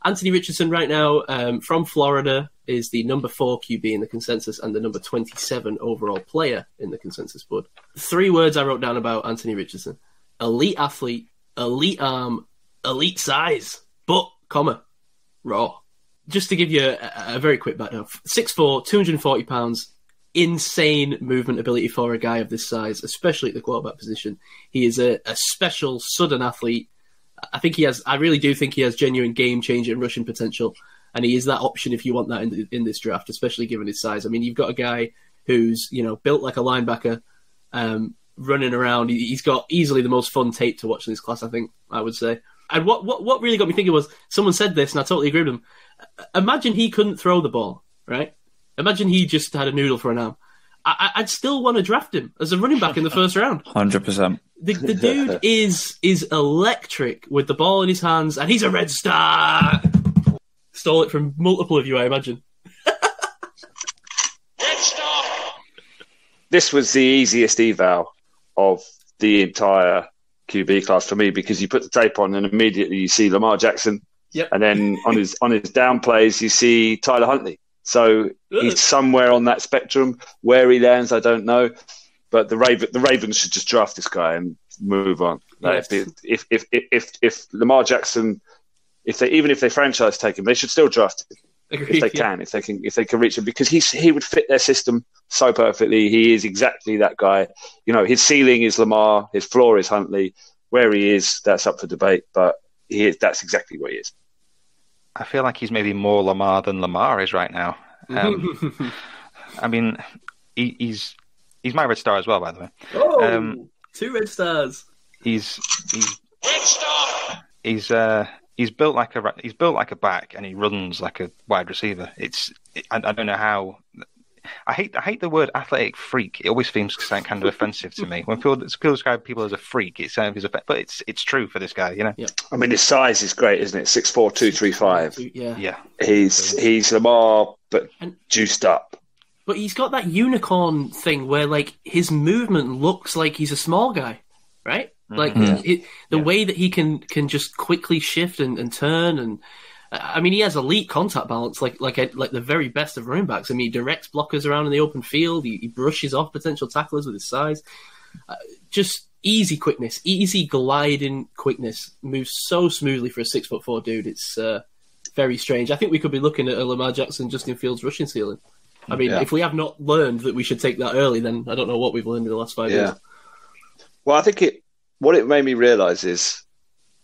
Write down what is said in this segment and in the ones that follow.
Anthony Richardson right now from Florida is the number 4 QB in the consensus and the number 27 overall player in the consensus board. 3 words I wrote down about Anthony Richardson: elite athlete, elite arm, elite size, but, raw. Just to give you a very quick background, 6'4", 240 pounds, insane movement ability for a guy of this size, especially at the quarterback position. He is a special, sudden athlete. I really do think he has genuine game-changing rushing potential, and he is that option if you want that in this draft, especially given his size. I mean, you've got a guy who's, built like a linebacker, running around. He's got easily the most fun tape to watch in this class, I would say. And what really got me thinking was, someone said this, and I totally agree with them. Imagine he couldn't throw the ball, right? Imagine he just had a noodle for an arm. I'd still want to draft him as a running back in the first round. 100%. The dude is electric with the ball in his hands, and he's a Red Star. Stole it from multiple of you, I imagine. Red Star. This was the easiest eval of the entire QB class for me, because you put the tape on and immediately you see Lamar Jackson. Yep. And then on his down plays, you see Tyler Huntley. So he's somewhere on that spectrum. Where he lands, I don't know. But the Ravens should just draft this guy and move on. Like, yes. If Lamar Jackson, if they franchise take him, they should still draft him. Agreed, if they can reach him, because he would fit their system so perfectly. He is exactly that guy. His ceiling is Lamar, his floor is Huntley. Where he is, that's up for debate, but that's exactly where he is. I feel like he's maybe more Lamar than Lamar is right now. I mean, he's my Red Star as well, by the way. Oh, 2 Red Stars. He's Red Star. He's built like a back, and he runs like a wide receiver. I don't know how. I hate the word athletic freak. It always seems kind of offensive to me when people describe people as a freak. It sounds but it's true for this guy, Yeah. I mean, his size is great, isn't it? 6'4", 235. Yeah. He's Lamar, but juiced up. But he's got that unicorn thing where, like, his movement looks like he's a small guy, right? Like the way that he can just quickly shift and turn, and I mean, he has elite contact balance, like the very best of running backs. I mean, he directs blockers around in the open field. He brushes off potential tacklers with his size. Just easy quickness, easy gliding quickness. Moves so smoothly for a 6'4" dude. It's very strange. I think we could be looking at a Lamar Jackson, Justin Fields rushing ceiling. I mean, if we have not learned that we should take that early, then I don't know what we've learned in the last 5 years. Well, I think what it made me realise is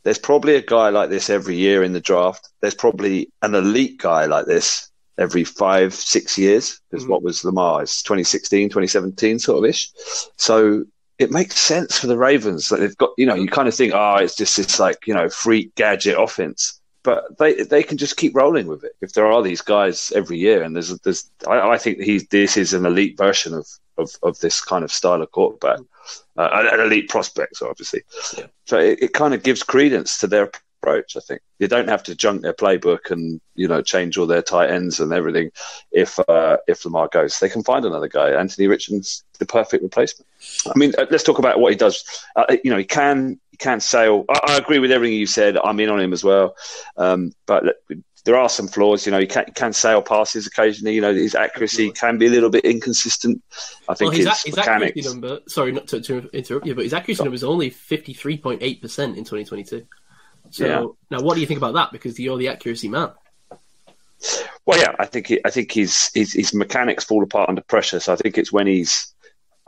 there's probably a guy like this every year in the draft. There's probably an elite guy like this every 5-6 years. Because what was Lamar? It's 2016, 2017 sort of ish. So it makes sense for the Ravens that they've got, you kind of think, it's just this freak gadget offense. But they can just keep rolling with it. If there are these guys every year, and I think this is an elite version of this kind of style of quarterback, an elite prospect, obviously. Yeah. So it kind of gives credence to their approach. I think you don't have to junk their playbook and change all their tight ends and everything. If Lamar goes, they can find another guy. Anthony Richardson's the perfect replacement. I mean, let's talk about what he does. He can sail. I agree with everything you said. I'm in on him as well. But there are some flaws. He can sail passes occasionally. His accuracy can be a little bit inconsistent. I think his mechanics. Accuracy number. Sorry, not to interrupt you, but his accuracy number is only 53.8% in 2022. So now, what do you think about that? Because you're the accuracy man. Well, yeah, I think his mechanics fall apart under pressure. So I think it's when a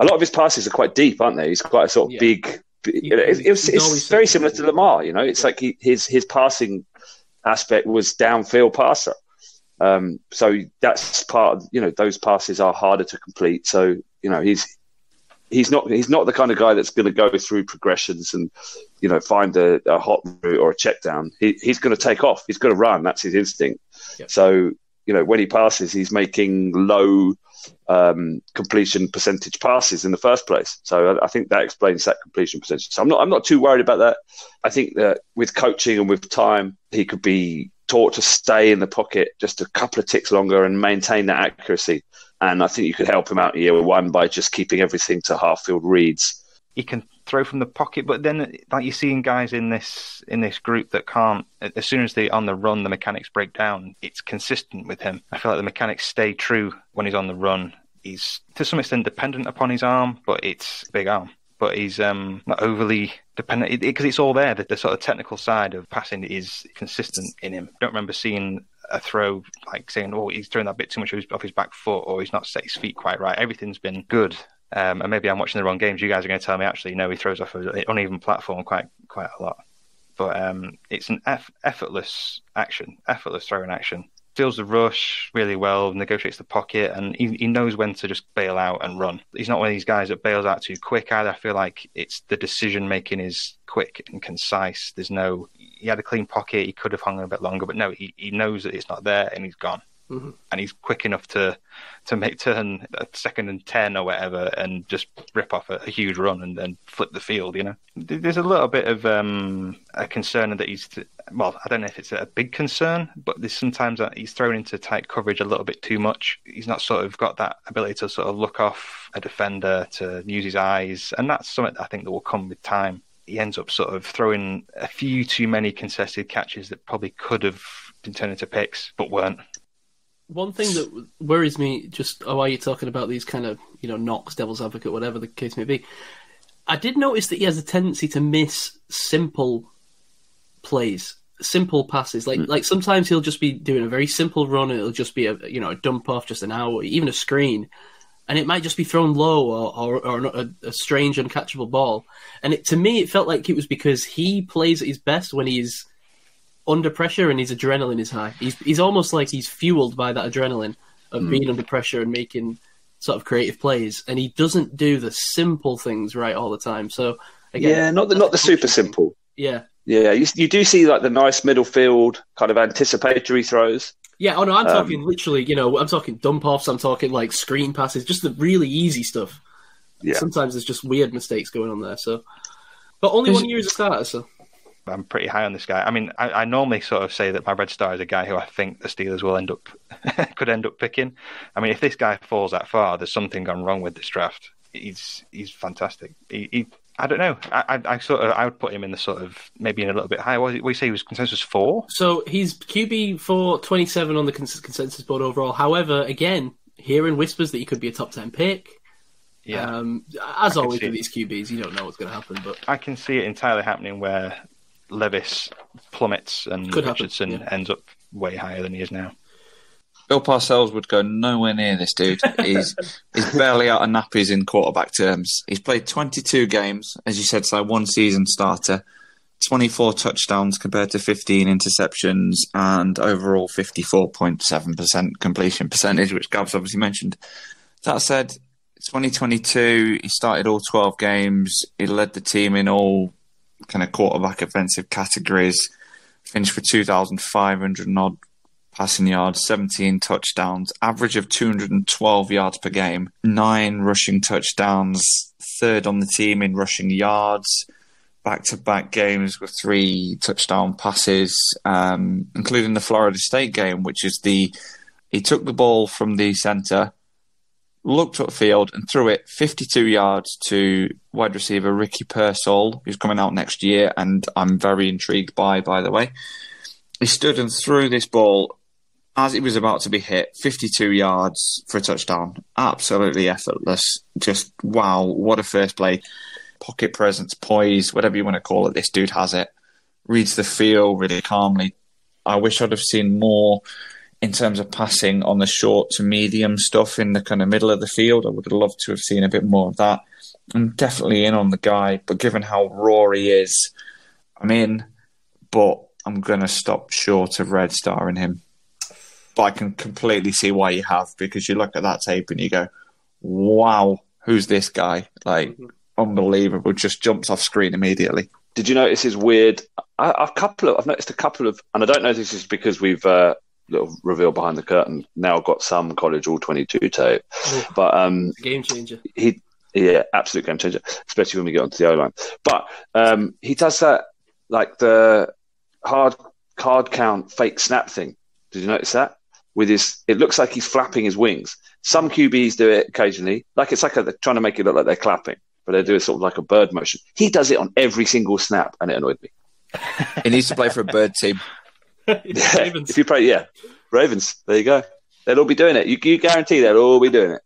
lot of his passes are quite deep, aren't they? He's quite a sort of big. It's very similar to Lamar. It's like his passing aspect was downfield passer. So that's part of, those passes are harder to complete. So, he's not the kind of guy that's going to go through progressions and, find a hot route or a check down. He's going to take off. He's going to run. That's his instinct. Yep. So, when he passes, he's making low completion percentage passes in the first place. So I think that explains that completion percentage. So I'm not too worried about that. I think that with coaching and with time, he could be taught to stay in the pocket just a couple of ticks longer and maintain that accuracy. And I think you could help him out year one by just keeping everything to half field reads. He can throw from the pocket, but then like you're seeing guys in this group that can't. As soon as they're on the run, the mechanics break down. It's consistent with him. I feel like the mechanics stay true when he's on the run. He's to some extent dependent upon his arm, but it's a big arm. But he's not overly dependent because it's all there. The sort of technical side of passing is consistent in him. I don't remember seeing a throw like saying, "Oh, he's throwing that bit too much off his back foot," or he's not set his feet quite right. Everything's been good. And maybe I'm watching the wrong games. You guys are going to tell me actually, no, he throws off an uneven platform quite a lot. But it's an effortless throwing action. Feels the rush really well, negotiates the pocket, and he knows when to just bail out and run. He's not one of these guys that bails out too quick either. I feel like it's the decision making is quick and concise. He had a clean pocket, he could have hung a bit longer, but no, he knows that it's not there and he's gone. Mm-hmm. And he's quick enough to make turn a 2nd and 10 or whatever and just rip off a huge run and then flip the field, you know. There's a little bit of a concern that I don't know if it's a big concern, but there's sometimes that he's thrown into tight coverage a little bit too much. He's not sort of got that ability to sort of look off a defender, to use his eyes, and that's something I think that will come with time. He ends up sort of throwing a few too many contested catches that probably could have been turned into picks, but weren't. One thing that worries me, just while you're talking about these kind of, knocks, devil's advocate, whatever the case may be, I did notice that he has a tendency to miss simple plays, simple passes. Like sometimes he'll just be doing a very simple run, and it'll just be a dump off, just an out, even a screen, and it might just be thrown low or a strange uncatchable ball. And to me, it felt like it was because he plays at his best when he's under pressure and his adrenaline is high. He's almost like he's fueled by that adrenaline of being under pressure and making sort of creative plays, and he doesn't do the simple things right all the time. So again, not the super simple. Yeah. You do see like the nice middle field kind of anticipatory throws. Yeah. Oh no, I'm talking literally. I'm talking dump offs. I'm talking like screen passes, just the really easy stuff. Yeah. Sometimes there's just weird mistakes going on there. So, but only 1 year as a starter. So. I'm pretty high on this guy. I mean, I normally sort of say that my red star is a guy who I think the Steelers will could end up picking. I mean, if this guy falls that far, there's something gone wrong with this draft. He's fantastic. I don't know. I would put him in the sort of maybe in a little bit higher. What did we say he was consensus 4? So he's QB 427 on the consensus board overall. However, again, hearing whispers that he could be a top 10 pick. Yeah. As always with these QBs, you don't know what's going to happen, but I can see it entirely happening where Levis plummets and Richardson ends up way higher than he is now. Bill Parcells would go nowhere near this dude. He's barely out of nappies in quarterback terms. He's played 22 games, as you said, so 1 season starter, 24 touchdowns compared to 15 interceptions, and overall 54.7% completion percentage, which Gav's obviously mentioned. That said, 2022, he started all 12 games. He led the team in all kind of quarterback offensive categories, finished for 2,500 and odd passing yards, 17 touchdowns, average of 212 yards per game, 9 rushing touchdowns, 3rd on the team in rushing yards, back-to-back games with 3 touchdown passes, including the Florida State game, which is he took the ball from the center, looked upfield and threw it 52 yards to wide receiver Ricky Pearsall, who's coming out next year, and I'm very intrigued by the way. He stood and threw this ball as it was about to be hit, 52 yards for a touchdown. Absolutely effortless. Just, wow, what a first play. Pocket presence, poise, whatever you want to call it, this dude has it. Reads the field really calmly. I wish I'd have seen more in terms of passing on the short to medium stuff in the kind of middle of the field. I would have loved to have seen a bit more of that. I'm definitely in on the guy, but given how raw he is, I'm in, but I'm going to stop short of red star in him. But I can completely see why you have, because you look at that tape and you go, wow, who's this guy? Like, unbelievable, just jumps off screen immediately. Did you notice his weird... I've noticed a couple of... And I don't know if this is because we've... little reveal behind the curtain. Now got some college all 22 tape, but game changer. Absolute game changer, especially when we get onto the O line. But he does that like the hard count fake snap thing. Did you notice that? With it looks like he's flapping his wings. Some QBs do it occasionally, like it's like they're trying to make it look like they're clapping. but they do it sort of like a bird motion. He does it on every single snap, and it annoyed me. He needs to play for a bird team. Ravens. If you play, Ravens. There you go. They'll all be doing it. You guarantee they'll all be doing it.